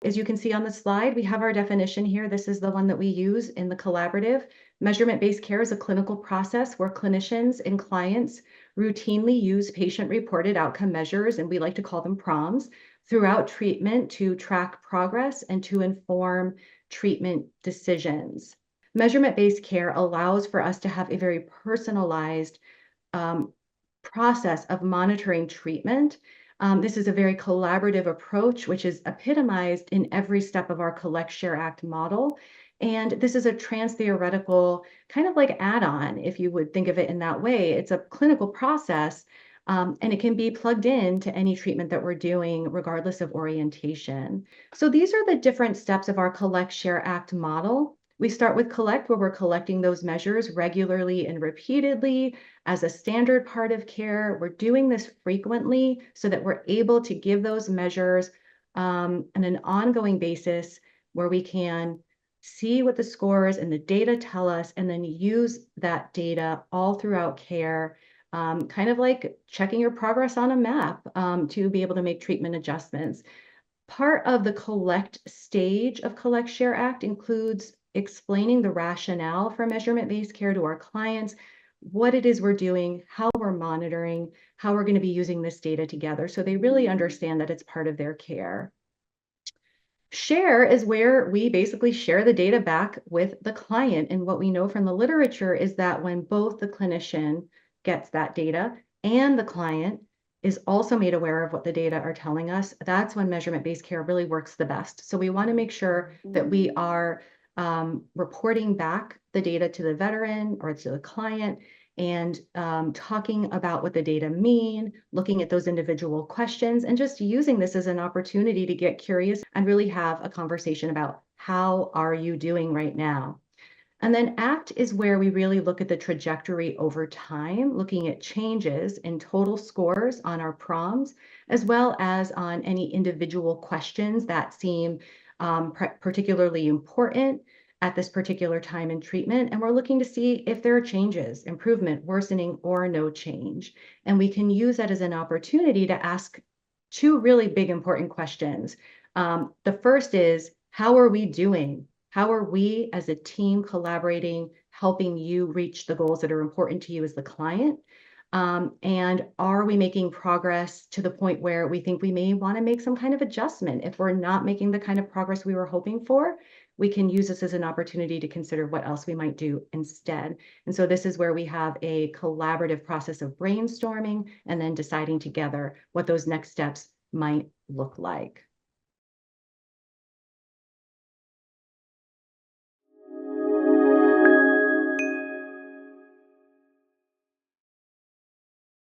As you can see on the slide, we have our definition here. This is the one that we use in the collaborative. Measurement-based care is a clinical process where clinicians and clients routinely use patient-reported outcome measures, and we like to call them PROMs, throughout treatment to track progress and to inform treatment decisions. Measurement-based care allows for us to have a very personalized process of monitoring treatment. This is a very collaborative approach, which is epitomized in every step of our Collect, Share, Act model. And this is a trans-theoretical kind of like add-on, if you would think of it in that way. It's a clinical process, and it can be plugged in to any treatment that we're doing, regardless of orientation. So these are the different steps of our Collect, Share, Act model. We start with Collect, where we're collecting those measures regularly and repeatedly as a standard part of care. We're doing this frequently so that we're able to give those measures on an ongoing basis where we can see what the scores and the data tell us, and then use that data all throughout care, kind of like checking your progress on a map, to be able to make treatment adjustments. Part of the Collect stage of Collect, Share, Act includes explaining the rationale for measurement-based care to our clients, what it is we're doing, how we're monitoring, how we're going to be using this data together, so they really understand that it's part of their care. Share is where we basically share the data back with the client. And what we know from the literature is that when both the clinician gets that data and the client is also made aware of what the data are telling us, that's when measurement-based care really works the best. So we want to make sure that we are reporting back the data to the veteran or to the client, and talking about what the data mean, looking at those individual questions, and just using this as an opportunity to get curious and really have a conversation about how are you doing right now. And then ACT is where we really look at the trajectory over time, looking at changes in total scores on our PROMs, as well as on any individual questions that seem particularly important at this particular time in treatment. And we're looking to see if there are changes, improvement, worsening, or no change. And we can use that as an opportunity to ask two really big important questions. The first is, how are we doing? How are we as a team collaborating, helping you reach the goals that are important to you as the client? And are we making progress to the point where we think we may want to make some kind of adjustment? If we're not making the kind of progress we were hoping for, we can use this as an opportunity to consider what else we might do instead. And so this is where we have a collaborative process of brainstorming and then deciding together what those next steps might look like.